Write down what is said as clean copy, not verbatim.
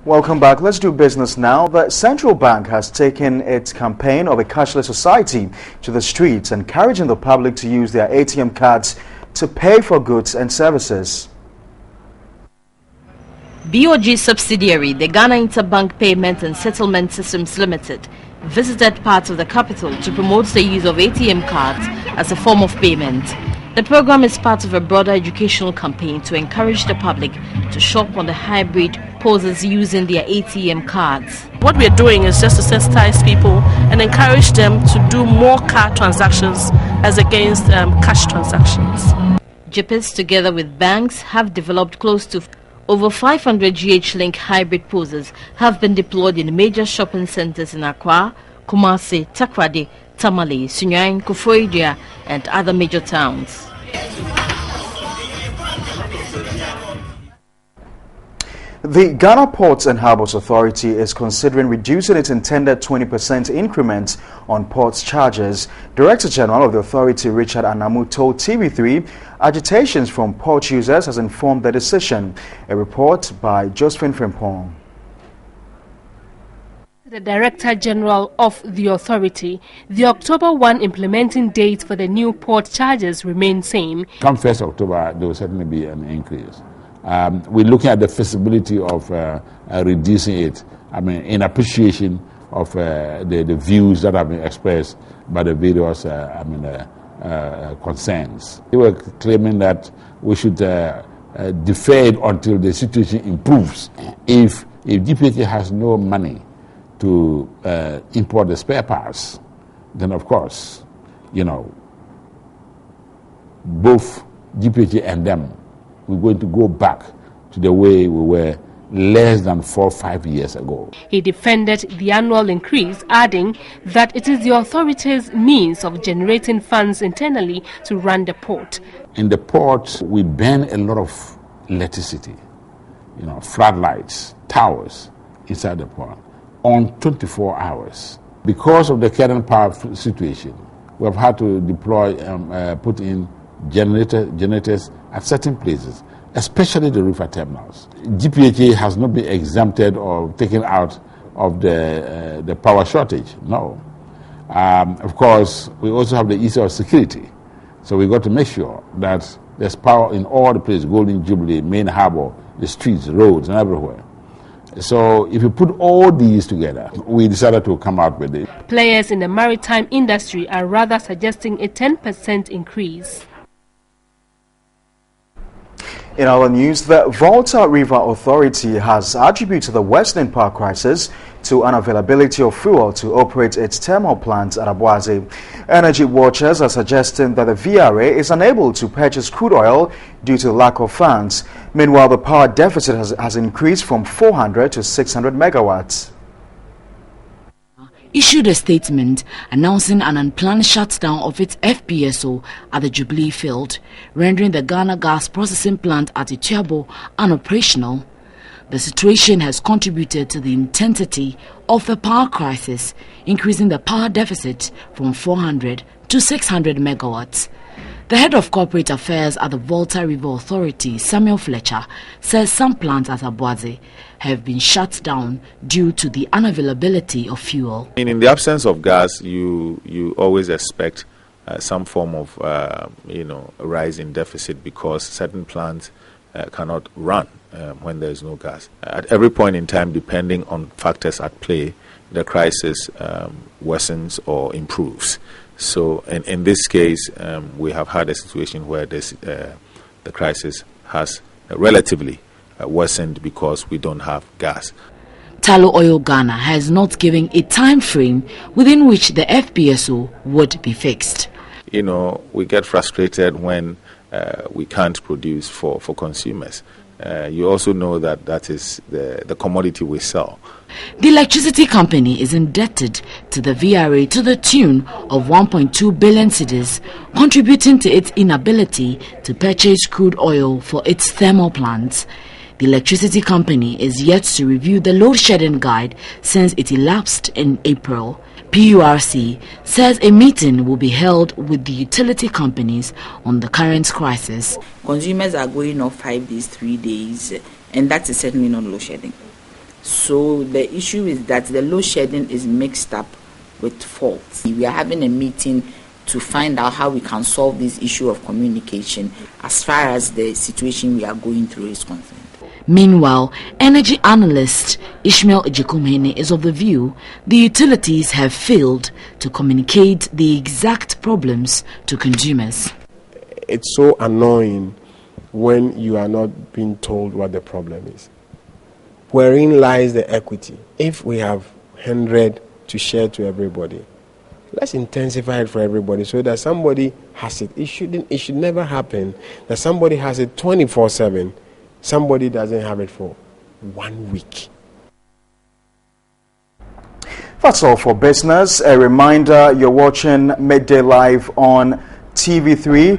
Welcome back. Let's do business now. The central bank has taken its campaign of a cashless society to the streets, encouraging the public to use their ATM cards to pay for goods and services. BOG subsidiary, the Ghana Interbank Payment and Settlement Systems Limited, visited parts of the capital to promote the use of ATM cards as a form of payment. The program is part of a broader educational campaign to encourage the public to shop on the hybrid poses using their ATM cards. What we're doing is just to sensitize people and encourage them to do more card transactions as against cash transactions. JPIS, together with banks, have developed close to over 500 GH-Link hybrid poses have been deployed in major shopping centers in Accra, Kumasi, Takoradi, Tamale, Sunyani, Koforidua, and other major towns. The Ghana Ports and Harbours Authority is considering reducing its intended 20% increment on ports charges. Director General of the authority, Richard Anamu, told TV3 agitations from port users has informed the decision. A report by Josephine Frimpong. The Director General of the authority, the October 1 implementing date for the new port charges remains same. Come 1st October, there will certainly be an increase. We're looking at the feasibility of reducing it, in appreciation of the views that have been expressed by the various concerns. They were claiming that we should defer it until the situation improves. If GPH has no money to import the spare parts, then of course, both GPH and them, we're going to go back to the way we were less than 4 or 5 years ago. He defended the annual increase, adding that it is the authority's means of generating funds internally to run the port. In the port, we burn a lot of electricity, floodlights, towers inside the port on 24 hours. Because of the current power situation, we have had to deploy, put in generators at certain places, especially the river terminals. GPHA has not been exempted or taken out of the power shortage, no. Of course, we also have the issue of security. So we got to make sure that there's power in all the places, Golden Jubilee, Main Harbour, the streets, roads, and everywhere. So if you put all these together, we decided to come out with it. Players in the maritime industry are rather suggesting a 10% increase. In other news, the Volta River Authority has attributed the Western power crisis to unavailability of fuel to operate its thermal plants at Abuaze. Energy watchers are suggesting that the VRA is unable to purchase crude oil due to lack of funds. Meanwhile, the power deficit has increased from 400 to 600 megawatts. Issued a statement announcing an unplanned shutdown of its FPSO at the Jubilee field, rendering the Ghana gas processing plant at Ituabo unoperational. The situation has contributed to the intensity of the power crisis, increasing the power deficit from 400 to 600 megawatts. The head of corporate affairs at the Volta River Authority, Samuel Fletcher, says some plants at Abuaze have been shut down due to the unavailability of fuel. In the absence of gas, you always expect some form of rise in deficit because certain plants cannot run when there is no gas. At every point in time, depending on factors at play, the crisis worsens or improves. So in this case, we have had a situation where the crisis has relatively worsened because we don't have gas. Tullow Oil Ghana has not given a time frame within which the FPSO would be fixed. We get frustrated when we can't produce for consumers. You also know that is the commodity we sell. The electricity company is indebted to the VRA to the tune of 1.2 billion cedis, contributing to its inability to purchase crude oil for its thermal plants. The electricity company is yet to review the load shedding guide since it elapsed in April. PURC says a meeting will be held with the utility companies on the current crisis. Consumers are going off 5 days, 3 days, and that is certainly not load shedding. So the issue is that the load shedding is mixed up with faults. We are having a meeting to find out how we can solve this issue of communication as far as the situation we are going through is concerned. Meanwhile, energy analyst Ishmael Ejekumene is of the view the utilities have failed to communicate the exact problems to consumers. It's so annoying when you are not being told what the problem is. Wherein lies the equity? If we have 100 to share to everybody, let's intensify it for everybody so that somebody has it. It should never happen that somebody has it 24/7, somebody doesn't have it for 1 week. That's all for business. A reminder, you're watching Midday Live on TV3.